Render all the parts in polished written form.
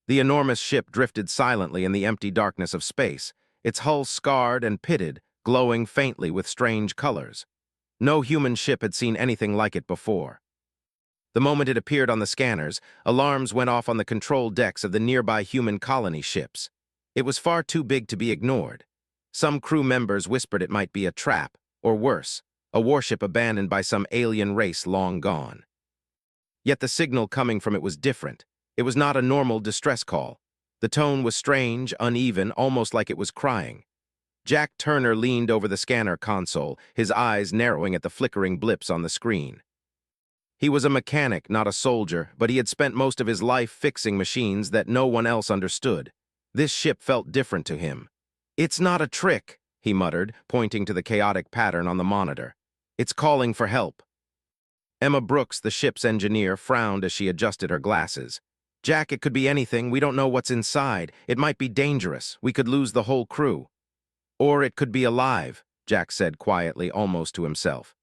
The enormous ship drifted silently in the empty darkness of space, its hull scarred and pitted, glowing faintly with strange colors. No human ship had seen anything like it before. The moment it appeared on the scanners, alarms went off on the control decks of the nearby human colony ships. It was far too big to be ignored. Some crew members whispered it might be a trap, or worse, a warship abandoned by some alien race long gone. Yet the signal coming from it was different. It was not a normal distress call. The tone was strange, uneven, almost like it was crying. Jack Turner leaned over the scanner console, his eyes narrowing at the flickering blips on the screen. He was a mechanic, not a soldier, but he had spent most of his life fixing machines that no one else understood. This ship felt different to him. "It's not a trick," he muttered, pointing to the chaotic pattern on the monitor. "It's calling for help." Emma Brooks, the ship's engineer, frowned as she adjusted her glasses. "Jack, it could be anything. We don't know what's inside. It might be dangerous. We could lose the whole crew." "Or it could be alive," Jack said quietly, almost to himself.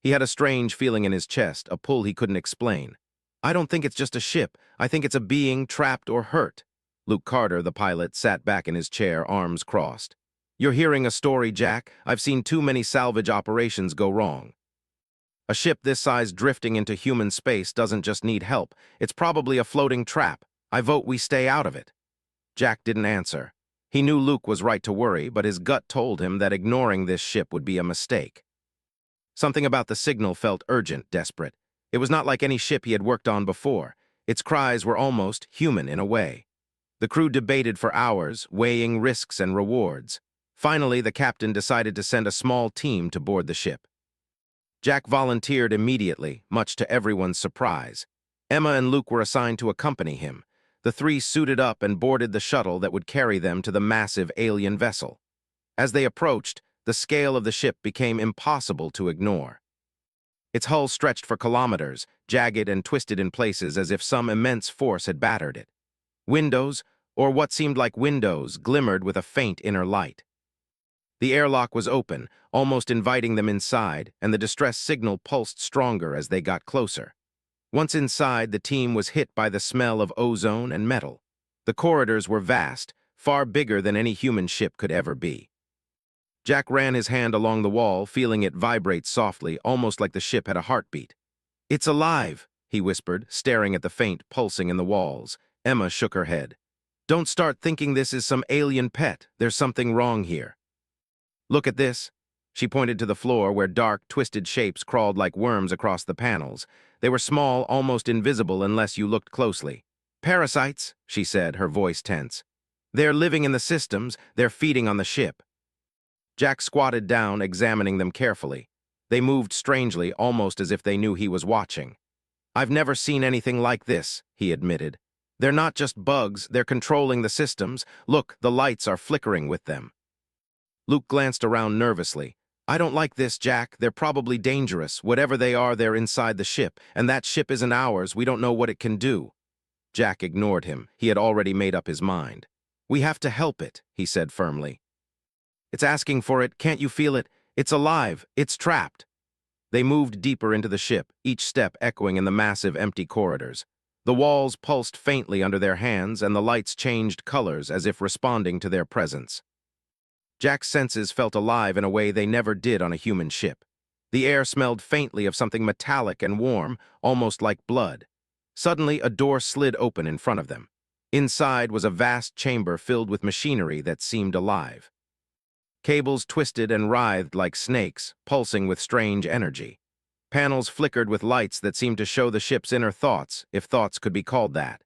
He had a strange feeling in his chest, a pull he couldn't explain. "I don't think it's just a ship. I think it's a being trapped or hurt." Luke Carter, the pilot, sat back in his chair, arms crossed. "You're hearing a story, Jack. I've seen too many salvage operations go wrong. A ship this size drifting into human space doesn't just need help. It's probably a floating trap. I vote we stay out of it." Jack didn't answer. He knew Luke was right to worry, but his gut told him that ignoring this ship would be a mistake. Something about the signal felt urgent, desperate. It was not like any ship he had worked on before. Its cries were almost human in a way. The crew debated for hours, weighing risks and rewards. Finally, the captain decided to send a small team to board the ship. Jack volunteered immediately, much to everyone's surprise. Emma and Luke were assigned to accompany him. The three suited up and boarded the shuttle that would carry them to the massive alien vessel. As they approached, the scale of the ship became impossible to ignore. Its hull stretched for kilometers, jagged and twisted in places as if some immense force had battered it. Windows, or what seemed like windows, glimmered with a faint inner light. The airlock was open, almost inviting them inside, and the distress signal pulsed stronger as they got closer. Once inside, the team was hit by the smell of ozone and metal. The corridors were vast, far bigger than any human ship could ever be. Jack ran his hand along the wall, feeling it vibrate softly, almost like the ship had a heartbeat. "It's alive," he whispered, staring at the faint pulsing in the walls. Emma shook her head. "Don't start thinking this is some alien pet. There's something wrong here. Look at this." She pointed to the floor where dark, twisted shapes crawled like worms across the panels. They were small, almost invisible unless you looked closely. "Parasites," she said, her voice tense. "They're living in the systems. They're feeding on the ship." Jack squatted down, examining them carefully. They moved strangely, almost as if they knew he was watching. "I've never seen anything like this," he admitted. "They're not just bugs, they're controlling the systems. Look, the lights are flickering with them." Luke glanced around nervously. "I don't like this, Jack. They're probably dangerous. Whatever they are, they're inside the ship, and that ship isn't ours. We don't know what it can do." Jack ignored him. He had already made up his mind. "We have to help it," he said firmly. "It's asking for it. Can't you feel it? It's alive. It's trapped." They moved deeper into the ship, each step echoing in the massive, empty corridors. The walls pulsed faintly under their hands, and the lights changed colors as if responding to their presence. Jack's senses felt alive in a way they never did on a human ship. The air smelled faintly of something metallic and warm, almost like blood. Suddenly, a door slid open in front of them. Inside was a vast chamber filled with machinery that seemed alive. Cables twisted and writhed like snakes, pulsing with strange energy. Panels flickered with lights that seemed to show the ship's inner thoughts, if thoughts could be called that.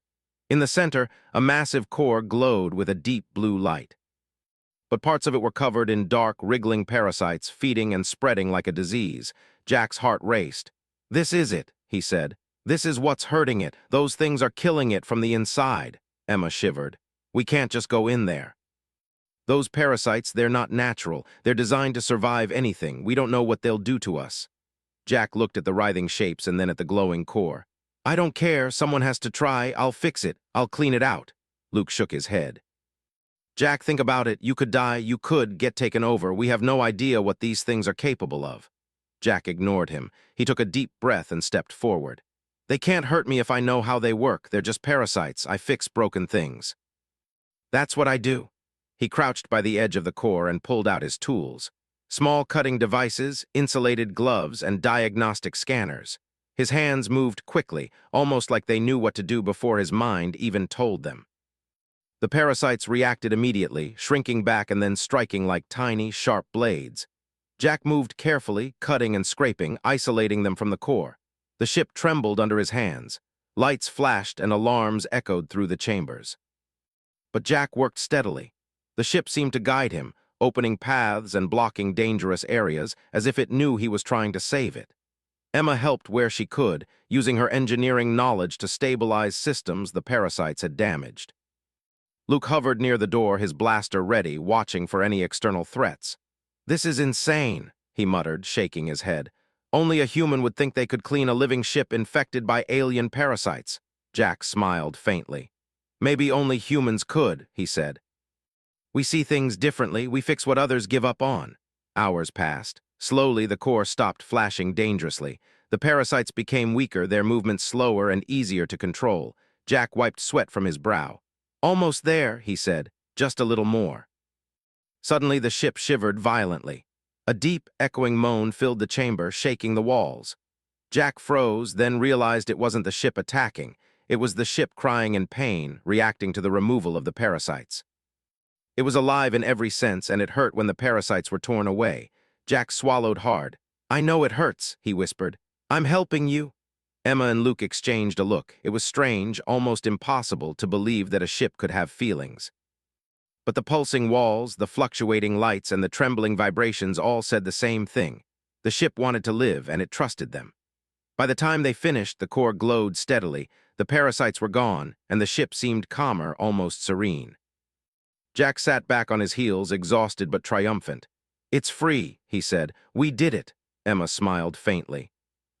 In the center, a massive core glowed with a deep blue light. But parts of it were covered in dark, wriggling parasites, feeding and spreading like a disease. Jack's heart raced. "This is it," he said. "This is what's hurting it. Those things are killing it from the inside." Emma shivered. "We can't just go in there. Those parasites, they're not natural. They're designed to survive anything. We don't know what they'll do to us." Jack looked at the writhing shapes and then at the glowing core. "I don't care. Someone has to try. I'll fix it. I'll clean it out." Luke shook his head. "Jack, think about it. You could die. You could get taken over. We have no idea what these things are capable of." Jack ignored him. He took a deep breath and stepped forward. They can't hurt me if I know how they work. They're just parasites. I fix broken things. That's what I do. He crouched by the edge of the core and pulled out his tools. Small cutting devices, insulated gloves, and diagnostic scanners. His hands moved quickly, almost like they knew what to do before his mind even told them. The parasites reacted immediately, shrinking back and then striking like tiny, sharp blades. Jack moved carefully, cutting and scraping, isolating them from the core. The ship trembled under his hands. Lights flashed and alarms echoed through the chambers. But Jack worked steadily. The ship seemed to guide him, opening paths and blocking dangerous areas as if it knew he was trying to save it. Emma helped where she could, using her engineering knowledge to stabilize systems the parasites had damaged. Luke hovered near the door, his blaster ready, watching for any external threats. "This is insane," he muttered, shaking his head. "Only a human would think they could clean a living ship infected by alien parasites." Jack smiled faintly. "Maybe only humans could," he said. "We see things differently. We fix what others give up on." Hours passed. Slowly, the core stopped flashing dangerously. The parasites became weaker, their movements slower and easier to control. Jack wiped sweat from his brow. "Almost there," he said. "Just a little more." Suddenly, the ship shivered violently. A deep, echoing moan filled the chamber, shaking the walls. Jack froze, then realized it wasn't the ship attacking. It was the ship crying in pain, reacting to the removal of the parasites. It was alive in every sense, and it hurt when the parasites were torn away. Jack swallowed hard. "I know it hurts," he whispered. "I'm helping you." Emma and Luke exchanged a look. It was strange, almost impossible, to believe that a ship could have feelings. But the pulsing walls, the fluctuating lights, and the trembling vibrations all said the same thing. The ship wanted to live, and it trusted them. By the time they finished, the core glowed steadily, the parasites were gone, and the ship seemed calmer, almost serene. Jack sat back on his heels, exhausted but triumphant. "It's free," he said. "We did it." Emma smiled faintly.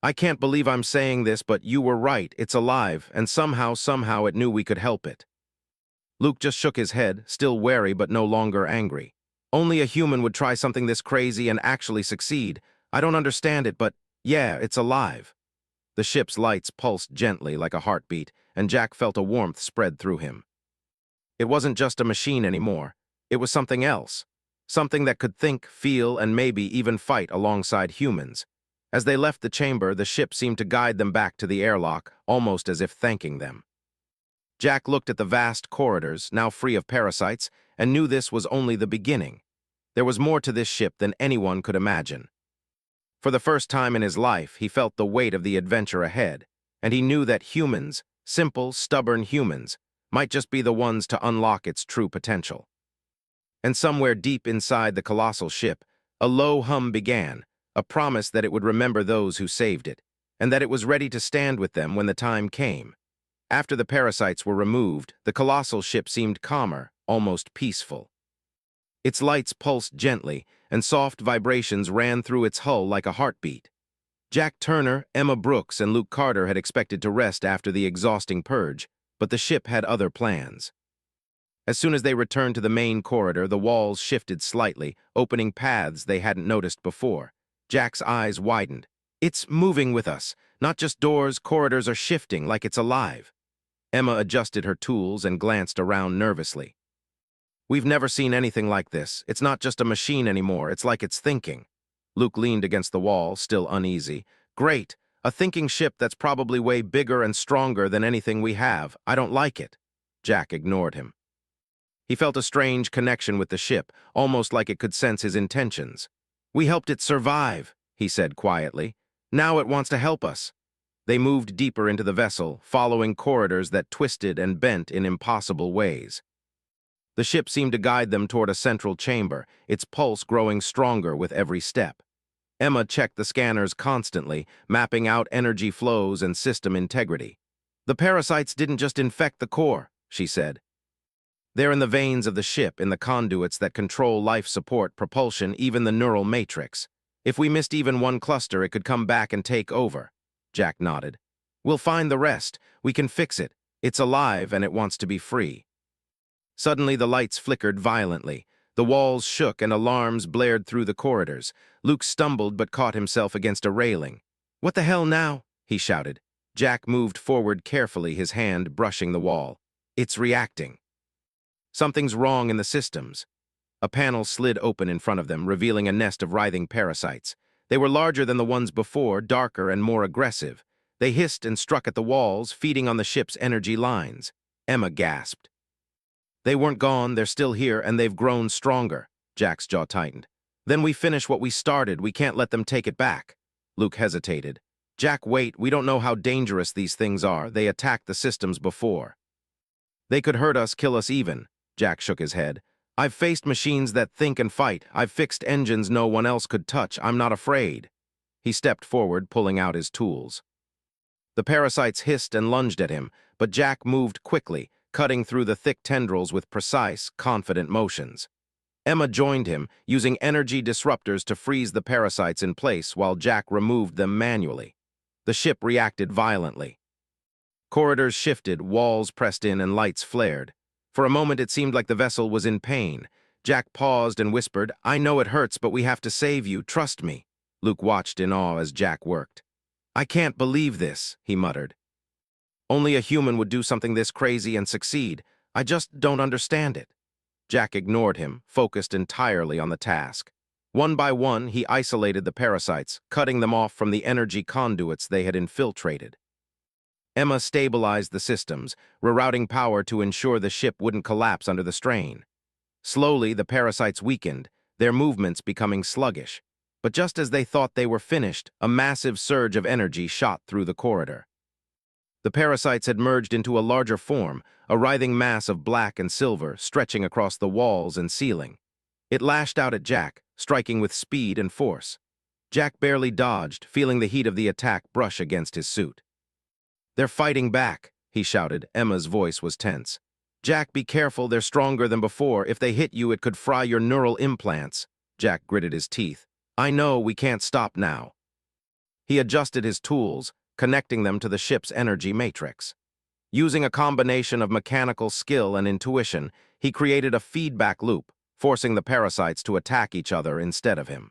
"I can't believe I'm saying this, but you were right. It's alive, and somehow it knew we could help it." Luke just shook his head, still wary but no longer angry. "Only a human would try something this crazy and actually succeed. I don't understand it, but yeah, it's alive." The ship's lights pulsed gently like a heartbeat, and Jack felt a warmth spread through him. It wasn't just a machine anymore. It was something else. Something that could think, feel, and maybe even fight alongside humans. As they left the chamber, the ship seemed to guide them back to the airlock, almost as if thanking them. Jack looked at the vast corridors, now free of parasites, and knew this was only the beginning. There was more to this ship than anyone could imagine. For the first time in his life, he felt the weight of the adventure ahead, and he knew that humans, simple, stubborn humans, might just be the ones to unlock its true potential. And somewhere deep inside the colossal ship, a low hum began, a promise that it would remember those who saved it, and that it was ready to stand with them when the time came. After the parasites were removed, the colossal ship seemed calmer, almost peaceful. Its lights pulsed gently, and soft vibrations ran through its hull like a heartbeat. Jack Turner, Emma Brooks, and Luke Carter had expected to rest after the exhausting purge, but the ship had other plans. As soon as they returned to the main corridor, the walls shifted slightly, opening paths they hadn't noticed before. Jack's eyes widened. "It's moving with us. Not just doors, corridors are shifting like it's alive." Emma adjusted her tools and glanced around nervously. "We've never seen anything like this. It's not just a machine anymore. It's like it's thinking." Luke leaned against the wall, still uneasy. "Great. A thinking ship that's probably way bigger and stronger than anything we have. I don't like it." Jack ignored him. He felt a strange connection with the ship, almost like it could sense his intentions. "We helped it survive," he said quietly. "Now it wants to help us." They moved deeper into the vessel, following corridors that twisted and bent in impossible ways. The ship seemed to guide them toward a central chamber, its pulse growing stronger with every step. Emma checked the scanners constantly, mapping out energy flows and system integrity. "The parasites didn't just infect the core," she said. "They're in the veins of the ship, in the conduits that control life support, propulsion, even the neural matrix. If we missed even one cluster, it could come back and take over." Jack nodded. "We'll find the rest. We can fix it. It's alive, and it wants to be free." Suddenly, the lights flickered violently. The walls shook and alarms blared through the corridors. Luke stumbled but caught himself against a railing. "What the hell now?" he shouted. Jack moved forward carefully, his hand brushing the wall. It's reacting. Something's wrong in the systems. A panel slid open in front of them, revealing a nest of writhing parasites. They were larger than the ones before, darker and more aggressive. They hissed and struck at the walls, feeding on the ship's energy lines. Emma gasped. They weren't gone, they're still here, and they've grown stronger. Jack's jaw tightened. Then we finish what we started, we can't let them take it back. Luke hesitated. Jack, wait, we don't know how dangerous these things are. They attacked the systems before. They could hurt us, kill us even. Jack shook his head. I've faced machines that think and fight. I've fixed engines no one else could touch. I'm not afraid. He stepped forward, pulling out his tools. The parasites hissed and lunged at him, but Jack moved quickly, cutting through the thick tendrils with precise, confident motions. Emma joined him, using energy disruptors to freeze the parasites in place while Jack removed them manually. The ship reacted violently. Corridors shifted, walls pressed in, and lights flared. For a moment it seemed like the vessel was in pain. Jack paused and whispered, I know it hurts, but we have to save you, trust me. Luke watched in awe as Jack worked. I can't believe this, he muttered. Only a human would do something this crazy and succeed. I just don't understand it. Jack ignored him, focused entirely on the task. One by one, he isolated the parasites, cutting them off from the energy conduits they had infiltrated. Emma stabilized the systems, rerouting power to ensure the ship wouldn't collapse under the strain. Slowly, the parasites weakened, their movements becoming sluggish. But just as they thought they were finished, a massive surge of energy shot through the corridor. The parasites had merged into a larger form, a writhing mass of black and silver stretching across the walls and ceiling. It lashed out at Jack, striking with speed and force. Jack barely dodged, feeling the heat of the attack brush against his suit. They're fighting back, he shouted. Emma's voice was tense. Jack, be careful, they're stronger than before. If they hit you, it could fry your neural implants. Jack gritted his teeth. I know, we can't stop now. He adjusted his tools, connecting them to the ship's energy matrix. Using a combination of mechanical skill and intuition, he created a feedback loop, forcing the parasites to attack each other instead of him.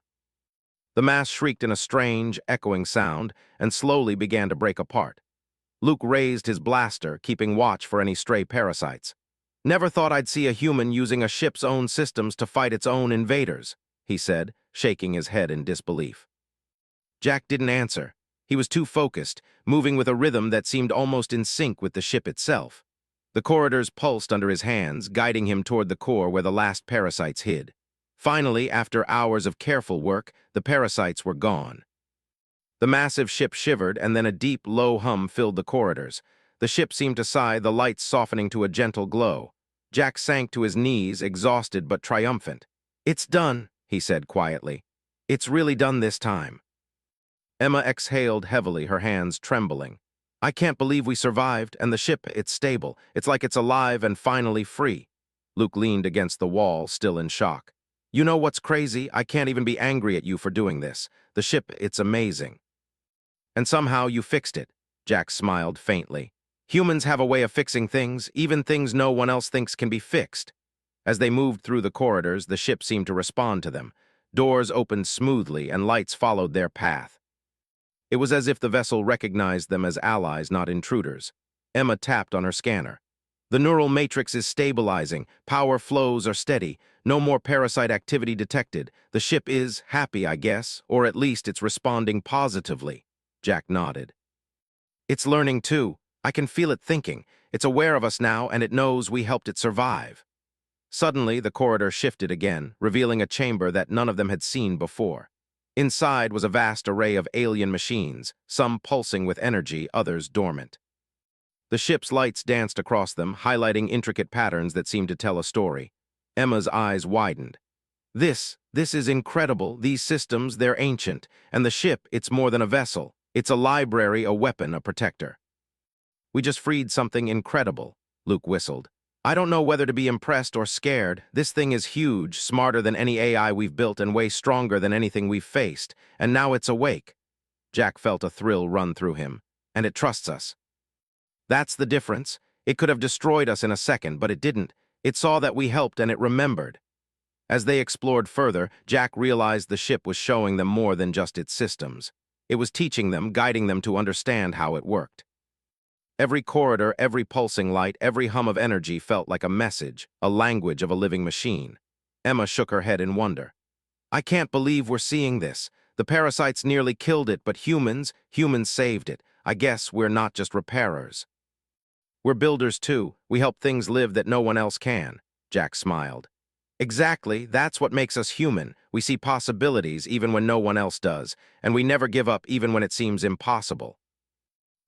The mass shrieked in a strange, echoing sound and slowly began to break apart. Luke raised his blaster, keeping watch for any stray parasites. Never thought I'd see a human using a ship's own systems to fight its own invaders, he said, shaking his head in disbelief. Jack didn't answer. He was too focused, moving with a rhythm that seemed almost in sync with the ship itself. The corridors pulsed under his hands, guiding him toward the core where the last parasites hid. Finally, after hours of careful work, the parasites were gone. The massive ship shivered, and then a deep, low hum filled the corridors. The ship seemed to sigh, the lights softening to a gentle glow. Jack sank to his knees, exhausted but triumphant. It's done, he said quietly. It's really done this time. Emma exhaled heavily, her hands trembling. I can't believe we survived, and the ship, it's stable. It's like it's alive and finally free. Luke leaned against the wall, still in shock. You know what's crazy? I can't even be angry at you for doing this. The ship, it's amazing. And somehow you fixed it. Jack smiled faintly. Humans have a way of fixing things, even things no one else thinks can be fixed. As they moved through the corridors, the ship seemed to respond to them. Doors opened smoothly, and lights followed their path. It was as if the vessel recognized them as allies, not intruders. Emma tapped on her scanner. The neural matrix is stabilizing, power flows are steady, no more parasite activity detected. The ship is happy, I guess, or at least it's responding positively. Jack nodded. It's learning too. I can feel it thinking. It's aware of us now, and it knows we helped it survive. Suddenly, the corridor shifted again, revealing a chamber that none of them had seen before. Inside was a vast array of alien machines, some pulsing with energy, others dormant. The ship's lights danced across them, highlighting intricate patterns that seemed to tell a story. Emma's eyes widened. This is incredible. These systems, they're ancient. And the ship, it's more than a vessel. It's a library, a weapon, a protector. We just freed something incredible, Luke whistled. I don't know whether to be impressed or scared. This thing is huge, smarter than any AI we've built and way stronger than anything we've faced. And now it's awake. Jack felt a thrill run through him. And it trusts us. That's the difference. It could have destroyed us in a second, but it didn't. It saw that we helped and it remembered. As they explored further, Jack realized the ship was showing them more than just its systems. It was teaching them, guiding them to understand how it worked. Every corridor, every pulsing light, every hum of energy felt like a message, a language of a living machine. Emma shook her head in wonder. I can't believe we're seeing this. The parasites nearly killed it, but humans saved it. I guess we're not just repairers. We're builders too. We help things live that no one else can. Jack smiled. Exactly, that's what makes us human. We see possibilities even when no one else does, and we never give up even when it seems impossible.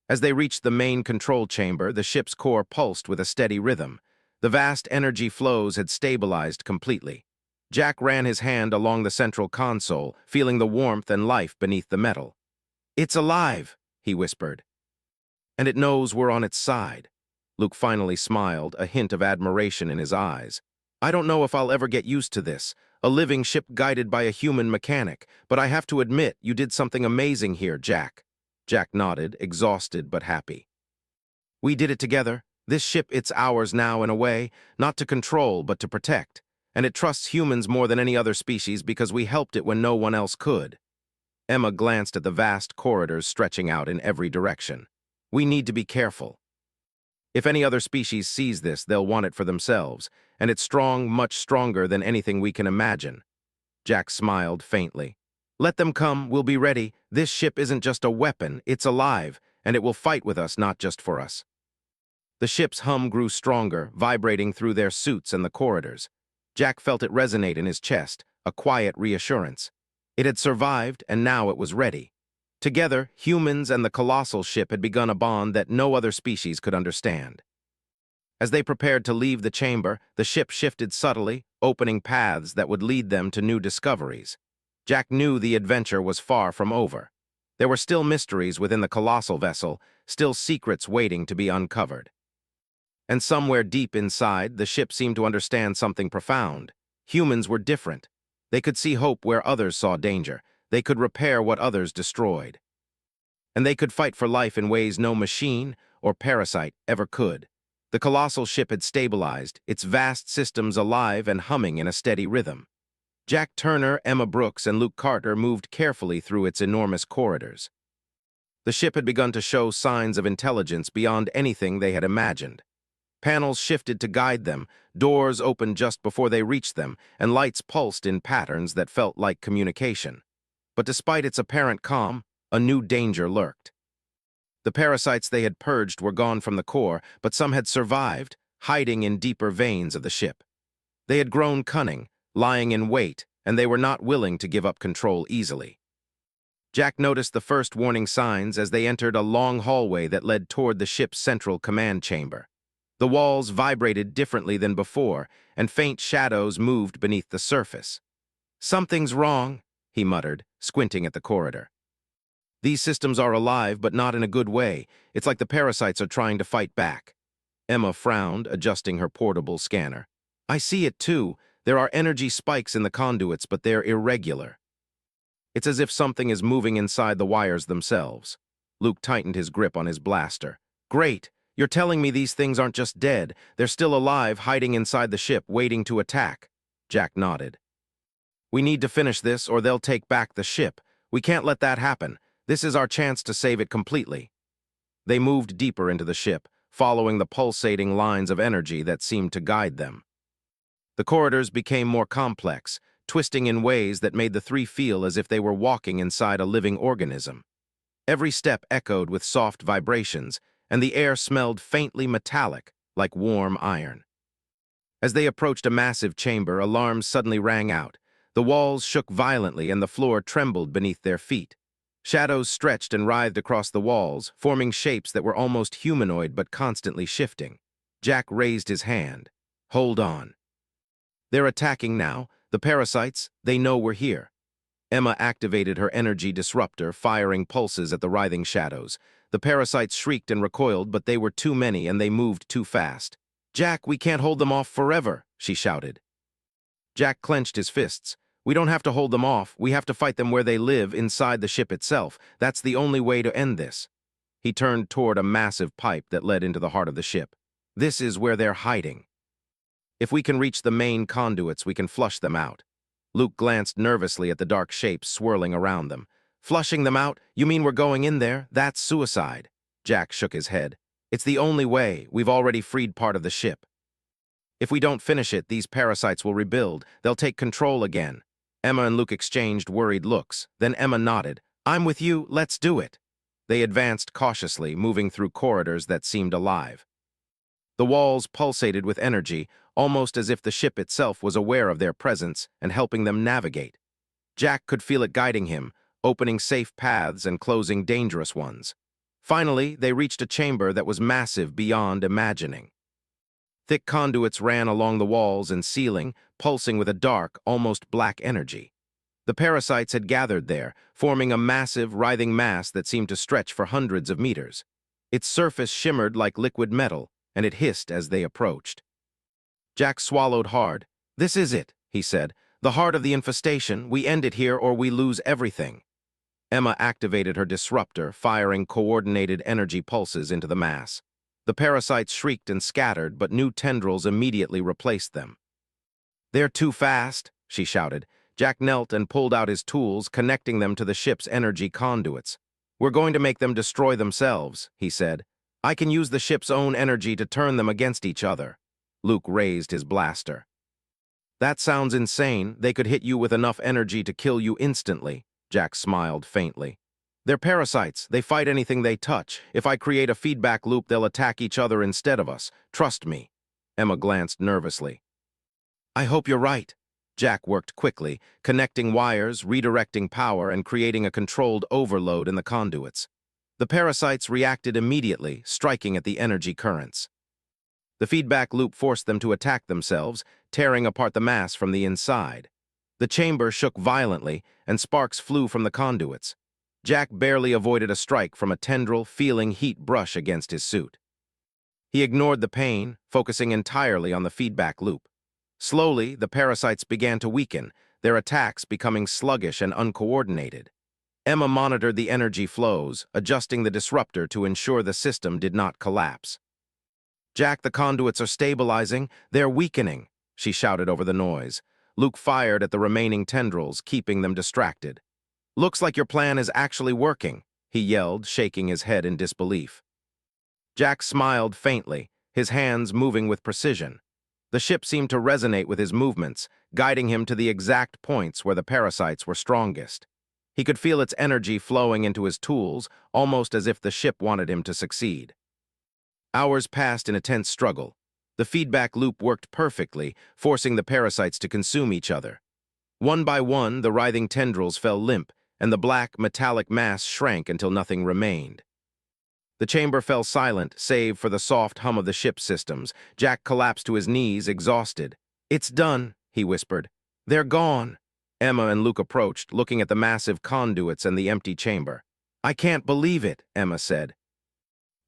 As they reached the main control chamber, the ship's core pulsed with a steady rhythm. The vast energy flows had stabilized completely. Jack ran his hand along the central console, feeling the warmth and life beneath the metal. It's alive, he whispered. And it knows we're on its side. Luke finally smiled, a hint of admiration in his eyes. I don't know if I'll ever get used to this, a living ship guided by a human mechanic, but I have to admit you did something amazing here, Jack. Jack nodded, exhausted but happy. We did it together. This ship, it's ours now in a way, not to control but to protect. And it trusts humans more than any other species because we helped it when no one else could. Emma glanced at the vast corridors stretching out in every direction. We need to be careful. If any other species sees this, they'll want it for themselves, and it's strong, much stronger than anything we can imagine. Jack smiled faintly. Let them come, we'll be ready. This ship isn't just a weapon, it's alive, and it will fight with us, not just for us. The ship's hum grew stronger, vibrating through their suits and the corridors. Jack felt it resonate in his chest, a quiet reassurance. It had survived, and now it was ready. Together, humans and the colossal ship had begun a bond that no other species could understand. As they prepared to leave the chamber, the ship shifted subtly, opening paths that would lead them to new discoveries. Jack knew the adventure was far from over. There were still mysteries within the colossal vessel, still secrets waiting to be uncovered. And somewhere deep inside, the ship seemed to understand something profound. Humans were different. They could see hope where others saw danger. They could repair what others destroyed. And they could fight for life in ways no machine or parasite ever could. The colossal ship had stabilized, its vast systems alive and humming in a steady rhythm. Jack Turner, Emma Brooks, and Luke Carter moved carefully through its enormous corridors. The ship had begun to show signs of intelligence beyond anything they had imagined. Panels shifted to guide them, doors opened just before they reached them, and lights pulsed in patterns that felt like communication. But despite its apparent calm, a new danger lurked. The parasites they had purged were gone from the core, but some had survived, hiding in deeper veins of the ship. They had grown cunning, lying in wait, and they were not willing to give up control easily. Jack noticed the first warning signs as they entered a long hallway that led toward the ship's central command chamber. The walls vibrated differently than before, and faint shadows moved beneath the surface. Something's wrong, he muttered, squinting at the corridor. These systems are alive, but not in a good way. It's like the parasites are trying to fight back. Emma frowned, adjusting her portable scanner. I see it too. There are energy spikes in the conduits, but they're irregular. It's as if something is moving inside the wires themselves. Luke tightened his grip on his blaster. Great! You're telling me these things aren't just dead. They're still alive, hiding inside the ship, waiting to attack. Jack nodded. We need to finish this, or they'll take back the ship. We can't let that happen. This is our chance to save it completely. They moved deeper into the ship, following the pulsating lines of energy that seemed to guide them. The corridors became more complex, twisting in ways that made the three feel as if they were walking inside a living organism. Every step echoed with soft vibrations, and the air smelled faintly metallic, like warm iron. As they approached a massive chamber, alarms suddenly rang out. The walls shook violently and the floor trembled beneath their feet. Shadows stretched and writhed across the walls, forming shapes that were almost humanoid but constantly shifting. Jack raised his hand. Hold on. They're attacking now. The parasites, they know we're here. Emma activated her energy disruptor, firing pulses at the writhing shadows. The parasites shrieked and recoiled, but they were too many and they moved too fast. Jack, we can't hold them off forever, she shouted. Jack clenched his fists. We don't have to hold them off. We have to fight them where they live, inside the ship itself. That's the only way to end this. He turned toward a massive pipe that led into the heart of the ship. This is where they're hiding. If we can reach the main conduits, we can flush them out. Luke glanced nervously at the dark shapes swirling around them. Flushing them out? You mean we're going in there? That's suicide. Jack shook his head. It's the only way. We've already freed part of the ship. If we don't finish it, these parasites will rebuild. They'll take control again. Emma and Luke exchanged worried looks. Then Emma nodded. I'm with you, let's do it. They advanced cautiously, moving through corridors that seemed alive. The walls pulsated with energy, almost as if the ship itself was aware of their presence and helping them navigate. Jack could feel it guiding him, opening safe paths and closing dangerous ones. Finally, they reached a chamber that was massive beyond imagining. Thick conduits ran along the walls and ceiling, pulsing with a dark, almost black energy. The parasites had gathered there, forming a massive, writhing mass that seemed to stretch for hundreds of meters. Its surface shimmered like liquid metal, and it hissed as they approached. Jack swallowed hard. This is it, he said. The heart of the infestation. We end it here or we lose everything. Emma activated her disruptor, firing coordinated energy pulses into the mass. The parasites shrieked and scattered, but new tendrils immediately replaced them. They're too fast, she shouted. Jack knelt and pulled out his tools, connecting them to the ship's energy conduits. We're going to make them destroy themselves, he said. I can use the ship's own energy to turn them against each other. Luke raised his blaster. That sounds insane. They could hit you with enough energy to kill you instantly. Jack smiled faintly. They're parasites. They fight anything they touch. If I create a feedback loop, they'll attack each other instead of us. Trust me. Emma glanced nervously. I hope you're right. Jack worked quickly, connecting wires, redirecting power, and creating a controlled overload in the conduits. The parasites reacted immediately, striking at the energy currents. The feedback loop forced them to attack themselves, tearing apart the mass from the inside. The chamber shook violently, and sparks flew from the conduits. Jack barely avoided a strike from a tendril, feeling heat brush against his suit. He ignored the pain, focusing entirely on the feedback loop. Slowly, the parasites began to weaken, their attacks becoming sluggish and uncoordinated. Emma monitored the energy flows, adjusting the disruptor to ensure the system did not collapse. Jack, the conduits are stabilizing. They're weakening, she shouted over the noise. Luke fired at the remaining tendrils, keeping them distracted. Looks like your plan is actually working, he yelled, shaking his head in disbelief. Jack smiled faintly, his hands moving with precision. The ship seemed to resonate with his movements, guiding him to the exact points where the parasites were strongest. He could feel its energy flowing into his tools, almost as if the ship wanted him to succeed. Hours passed in a tense struggle. The feedback loop worked perfectly, forcing the parasites to consume each other. One by one, the writhing tendrils fell limp, and the black, metallic mass shrank until nothing remained. The chamber fell silent, save for the soft hum of the ship's systems. Jack collapsed to his knees, exhausted. It's done, he whispered. They're gone. Emma and Luke approached, looking at the massive conduits and the empty chamber. I can't believe it, Emma said.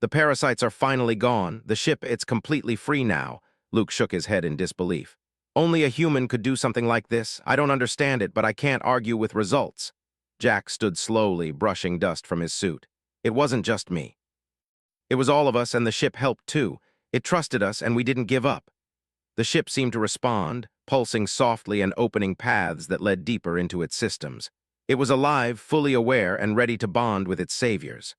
The parasites are finally gone. The ship, it's completely free now. Luke shook his head in disbelief. Only a human could do something like this. I don't understand it, but I can't argue with results. Jack stood slowly, brushing dust from his suit. It wasn't just me. It was all of us, and the ship helped too. It trusted us, and we didn't give up. The ship seemed to respond, pulsing softly and opening paths that led deeper into its systems. It was alive, fully aware, and ready to bond with its saviors.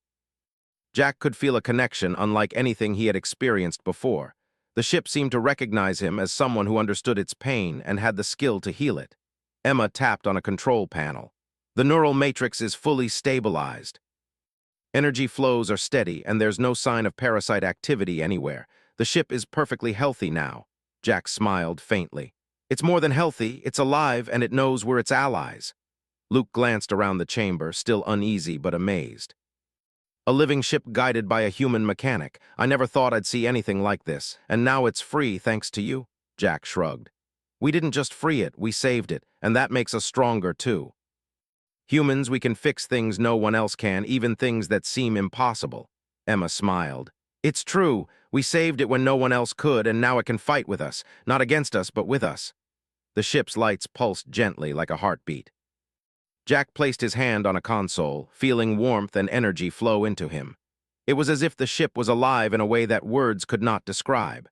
Jack could feel a connection unlike anything he had experienced before. The ship seemed to recognize him as someone who understood its pain and had the skill to heal it. Emma tapped on a control panel. The neural matrix is fully stabilized. Energy flows are steady, and there's no sign of parasite activity anywhere. The ship is perfectly healthy now. Jack smiled faintly. It's more than healthy, it's alive, and it knows we're its allies. Luke glanced around the chamber, still uneasy but amazed. A living ship guided by a human mechanic. I never thought I'd see anything like this, and now it's free thanks to you, Jack shrugged. We didn't just free it, we saved it, and that makes us stronger too. Humans, we can fix things no one else can, even things that seem impossible. Emma smiled. It's true, we saved it when no one else could, and now it can fight with us, not against us, but with us. The ship's lights pulsed gently like a heartbeat. Jack placed his hand on a console, feeling warmth and energy flow into him. It was as if the ship was alive in a way that words could not describe.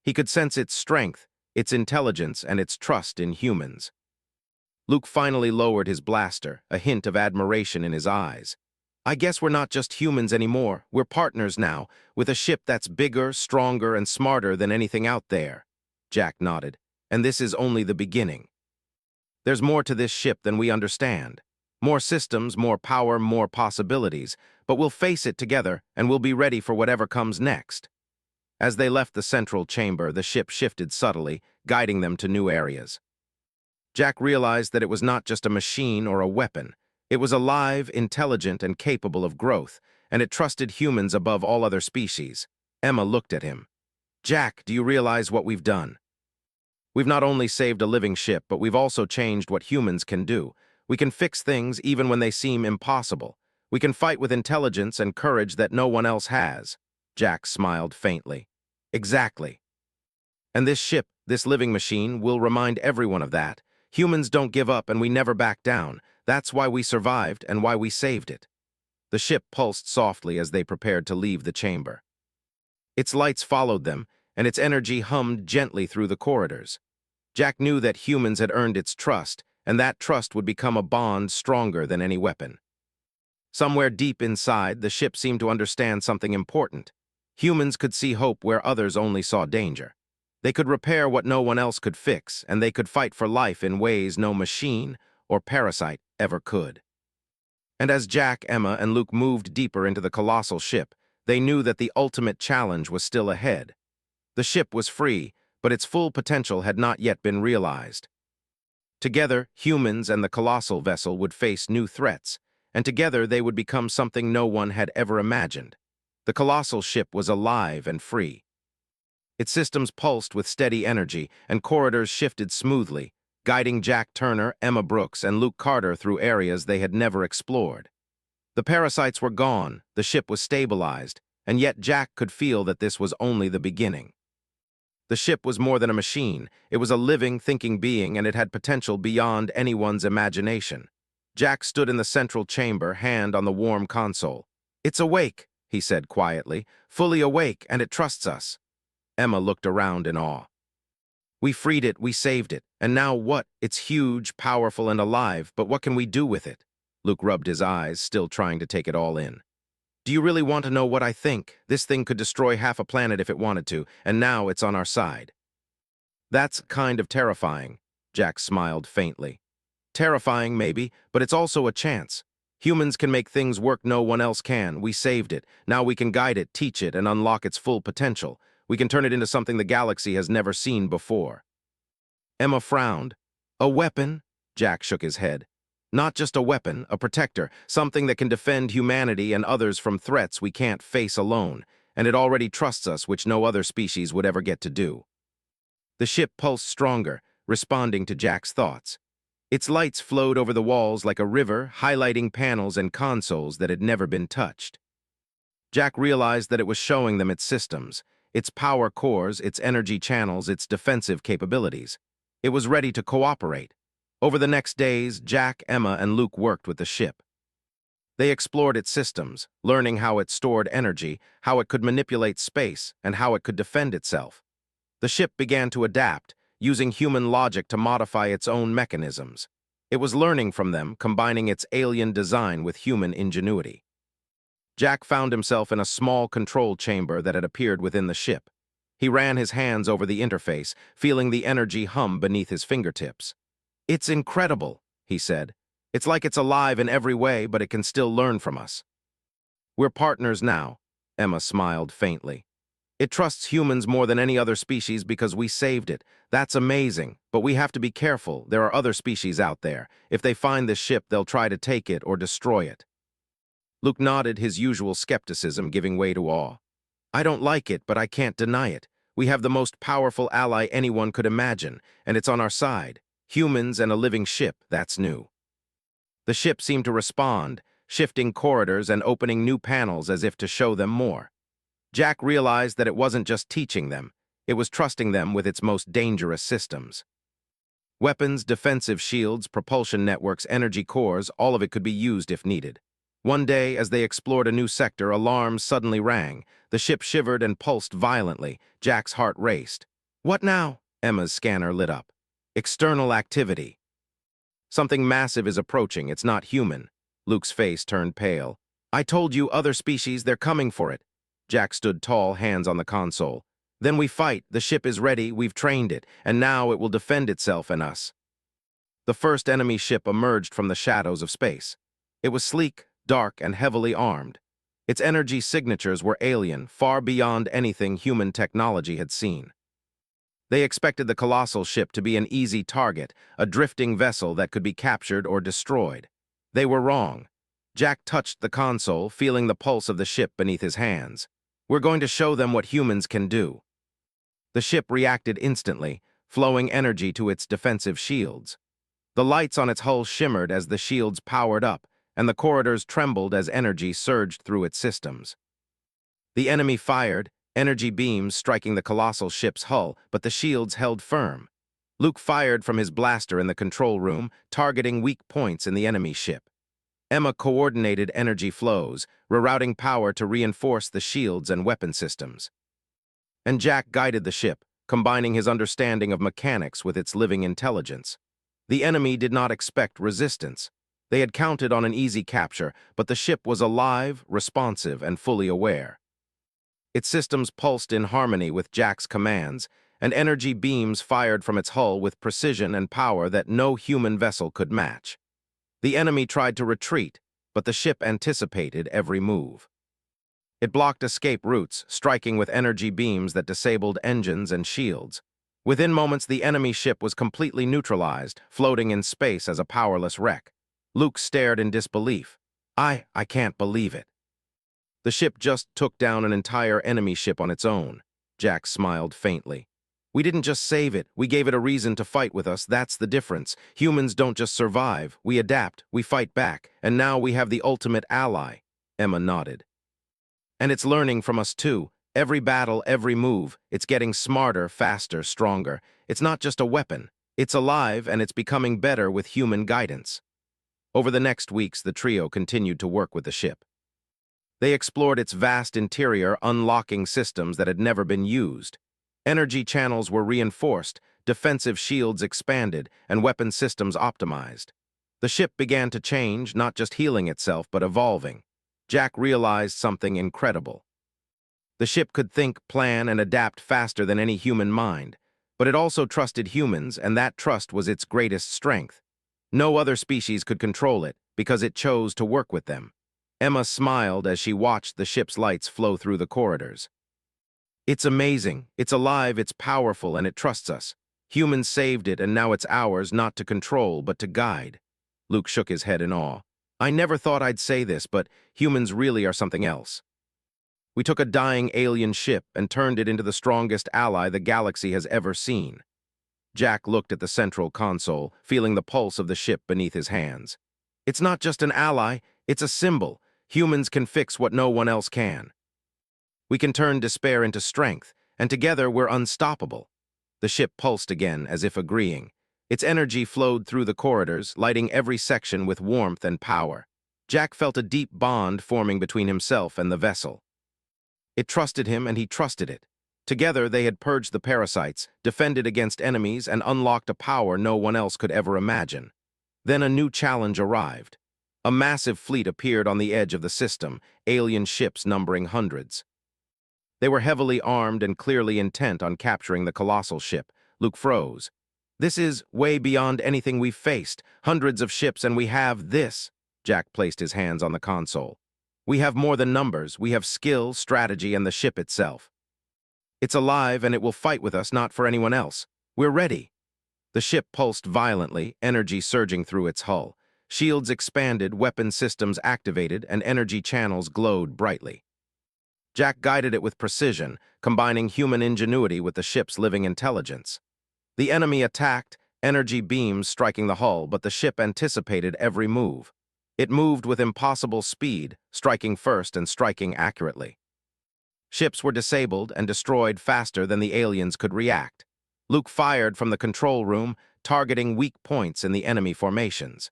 He could sense its strength, its intelligence, and its trust in humans. Luke finally lowered his blaster, a hint of admiration in his eyes. I guess we're not just humans anymore. We're partners now, with a ship that's bigger, stronger, and smarter than anything out there. Jack nodded. And this is only the beginning. There's more to this ship than we understand. More systems, more power, more possibilities. But we'll face it together, and we'll be ready for whatever comes next. As they left the central chamber, the ship shifted subtly, guiding them to new areas. Jack realized that it was not just a machine or a weapon. It was alive, intelligent, and capable of growth, and it trusted humans above all other species. Emma looked at him. Jack, do you realize what we've done? We've not only saved a living ship, but we've also changed what humans can do. We can fix things even when they seem impossible. We can fight with intelligence and courage that no one else has. Jack smiled faintly. Exactly. And this ship, this living machine, will remind everyone of that. Humans don't give up and we never back down. That's why we survived and why we saved it. The ship pulsed softly as they prepared to leave the chamber. Its lights followed them, and its energy hummed gently through the corridors. Jack knew that humans had earned its trust, and that trust would become a bond stronger than any weapon. Somewhere deep inside, the ship seemed to understand something important. Humans could see hope where others only saw danger. They could repair what no one else could fix, and they could fight for life in ways no machine or parasite ever could. And as Jack, Emma, and Luke moved deeper into the colossal ship, they knew that the ultimate challenge was still ahead. The ship was free, but its full potential had not yet been realized. Together, humans and the colossal vessel would face new threats, and together they would become something no one had ever imagined. The colossal ship was alive and free. Its systems pulsed with steady energy, and corridors shifted smoothly, guiding Jack Turner, Emma Brooks, and Luke Carter through areas they had never explored. The parasites were gone, the ship was stabilized, and yet Jack could feel that this was only the beginning. The ship was more than a machine. It was a living, thinking being, and it had potential beyond anyone's imagination. Jack stood in the central chamber, hand on the warm console. "It's awake," he said quietly, "fully awake, and it trusts us." Emma looked around in awe. "We freed it, we saved it, and now what? It's huge, powerful, and alive, but what can we do with it?" Luke rubbed his eyes, still trying to take it all in. "Do you really want to know what I think? This thing could destroy half a planet if it wanted to, and now it's on our side." "That's kind of terrifying," Jack smiled faintly. "Terrifying, maybe, but it's also a chance. Humans can make things work no one else can. We saved it. Now we can guide it, teach it, and unlock its full potential. We can turn it into something the galaxy has never seen before." Emma frowned. "A weapon?" Jack shook his head. "Not just a weapon, a protector, something that can defend humanity and others from threats we can't face alone, and it already trusts us, which no other species would ever get to do." The ship pulsed stronger, responding to Jack's thoughts. Its lights flowed over the walls like a river, highlighting panels and consoles that had never been touched. Jack realized that it was showing them its systems, its power cores, its energy channels, its defensive capabilities. It was ready to cooperate. Over the next days, Jack, Emma, and Luke worked with the ship. They explored its systems, learning how it stored energy, how it could manipulate space, and how it could defend itself. The ship began to adapt, using human logic to modify its own mechanisms. It was learning from them, combining its alien design with human ingenuity. Jack found himself in a small control chamber that had appeared within the ship. He ran his hands over the interface, feeling the energy hum beneath his fingertips. "It's incredible," he said. "It's like it's alive in every way, but it can still learn from us." "We're partners now," Emma smiled faintly. "It trusts humans more than any other species because we saved it. That's amazing, but we have to be careful. There are other species out there. If they find this ship, they'll try to take it or destroy it." Luke nodded, his usual skepticism giving way to awe. "I don't like it, but I can't deny it. We have the most powerful ally anyone could imagine, and it's on our side. Humans and a living ship, that's new." The ship seemed to respond, shifting corridors and opening new panels as if to show them more. Jack realized that it wasn't just teaching them, it was trusting them with its most dangerous systems. Weapons, defensive shields, propulsion networks, energy cores, all of it could be used if needed. One day, as they explored a new sector, alarms suddenly rang. The ship shivered and pulsed violently. Jack's heart raced. "What now?" Emma's scanner lit up. "External activity." "Something massive is approaching. It's not human." Luke's face turned pale. I told you other species, they're coming for it. Jack stood tall, hands on the console. Then we fight, the ship is ready, we've trained it, and now it will defend itself and us. The first enemy ship emerged from the shadows of space. It was sleek, dark, and heavily armed. Its energy signatures were alien, far beyond anything human technology had seen. They expected the colossal ship to be an easy target, a drifting vessel that could be captured or destroyed. They were wrong. Jack touched the console, feeling the pulse of the ship beneath his hands. We're going to show them what humans can do. The ship reacted instantly, flowing energy to its defensive shields. The lights on its hull shimmered as the shields powered up, and the corridors trembled as energy surged through its systems. The enemy fired, energy beams striking the colossal ship's hull, but the shields held firm. Luke fired from his blaster in the control room, targeting weak points in the enemy ship. Emma coordinated energy flows, rerouting power to reinforce the shields and weapon systems. And Jack guided the ship, combining his understanding of mechanics with its living intelligence. The enemy did not expect resistance. They had counted on an easy capture, but the ship was alive, responsive, and fully aware. Its systems pulsed in harmony with Jack's commands, and energy beams fired from its hull with precision and power that no human vessel could match. The enemy tried to retreat, but the ship anticipated every move. It blocked escape routes, striking with energy beams that disabled engines and shields. Within moments, the enemy ship was completely neutralized, floating in space as a powerless wreck. Luke stared in disbelief. I can't believe it. The ship just took down an entire enemy ship on its own. Jack smiled faintly. We didn't just save it, we gave it a reason to fight with us, that's the difference. Humans don't just survive, we adapt, we fight back, and now we have the ultimate ally. Emma nodded. And it's learning from us too. Every battle, every move, it's getting smarter, faster, stronger. It's not just a weapon. It's alive, and it's becoming better with human guidance. Over the next weeks, the trio continued to work with the ship. They explored its vast interior, unlocking systems that had never been used. Energy channels were reinforced, defensive shields expanded, and weapon systems optimized. The ship began to change, not just healing itself, but evolving. Jack realized something incredible. The ship could think, plan, and adapt faster than any human mind, but it also trusted humans, and that trust was its greatest strength. No other species could control it, because it chose to work with them. Emma smiled as she watched the ship's lights flow through the corridors. It's amazing, it's alive, it's powerful, and it trusts us. Humans saved it, and now it's ours not to control, but to guide. Luke shook his head in awe. I never thought I'd say this, but humans really are something else. We took a dying alien ship and turned it into the strongest ally the galaxy has ever seen. Jack looked at the central console, feeling the pulse of the ship beneath his hands. It's not just an ally, it's a symbol. Humans can fix what no one else can. We can turn despair into strength, and together we're unstoppable. The ship pulsed again, as if agreeing. Its energy flowed through the corridors, lighting every section with warmth and power. Jack felt a deep bond forming between himself and the vessel. It trusted him, and he trusted it. Together, they had purged the Parasites, defended against enemies, and unlocked a power no one else could ever imagine. Then a new challenge arrived. A massive fleet appeared on the edge of the system, alien ships numbering hundreds. They were heavily armed and clearly intent on capturing the colossal ship. Luke froze. This is way beyond anything we've faced. Hundreds of ships, and we have this. Jack placed his hands on the console. We have more than numbers. We have skill, strategy, and the ship itself. It's alive, and it will fight with us, not for anyone else. We're ready. The ship pulsed violently, energy surging through its hull. Shields expanded, weapon systems activated, and energy channels glowed brightly. Jack guided it with precision, combining human ingenuity with the ship's living intelligence. The enemy attacked, energy beams striking the hull, but the ship anticipated every move. It moved with impossible speed, striking first and striking accurately. Ships were disabled and destroyed faster than the aliens could react. Luke fired from the control room, targeting weak points in the enemy formations.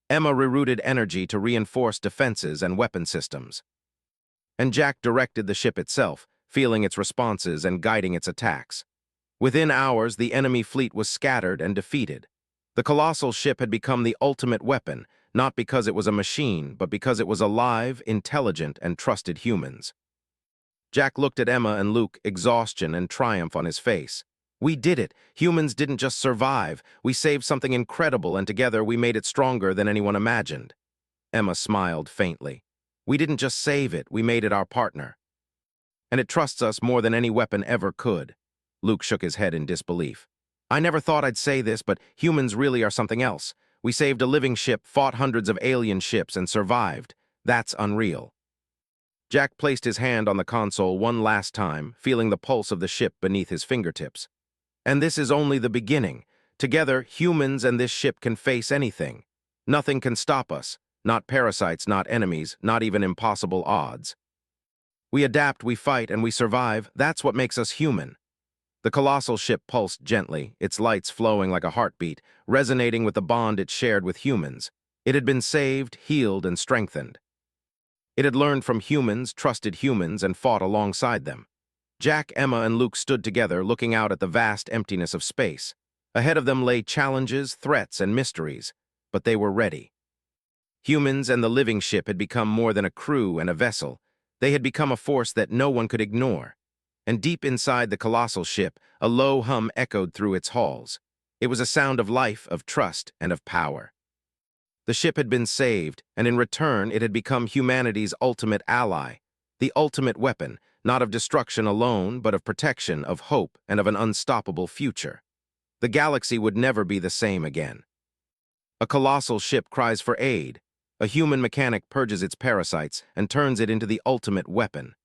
Emma rerouted energy to reinforce defenses and weapon systems. And Jack directed the ship itself, feeling its responses and guiding its attacks. Within hours, the enemy fleet was scattered and defeated. The colossal ship had become the ultimate weapon, not because it was a machine, but because it was alive, intelligent, and trusted humans. Jack looked at Emma and Luke, exhaustion and triumph on his face. We did it. Humans didn't just survive. We saved something incredible, and together we made it stronger than anyone imagined. Emma smiled faintly. We didn't just save it, we made it our partner. And it trusts us more than any weapon ever could. Luke shook his head in disbelief. I never thought I'd say this, but humans really are something else. We saved a living ship, fought hundreds of alien ships, and survived. That's unreal. Jack placed his hand on the console one last time, feeling the pulse of the ship beneath his fingertips. And this is only the beginning. Together, humans and this ship can face anything. Nothing can stop us. Not parasites, not enemies, not even impossible odds. We adapt, we fight, and we survive. That's what makes us human. The colossal ship pulsed gently, its lights flowing like a heartbeat, resonating with the bond it shared with humans. It had been saved, healed, and strengthened. It had learned from humans, trusted humans, and fought alongside them. Jack, Emma, and Luke stood together, looking out at the vast emptiness of space. Ahead of them lay challenges, threats, and mysteries, but they were ready. Humans and the living ship had become more than a crew and a vessel. They had become a force that no one could ignore. And deep inside the colossal ship, a low hum echoed through its halls. It was a sound of life, of trust, and of power. The ship had been saved, and in return it had become humanity's ultimate ally, the ultimate weapon, not of destruction alone, but of protection, of hope, and of an unstoppable future. The galaxy would never be the same again. A colossal ship cries for aid. A human mechanic purges its parasites and turns it into the ultimate weapon.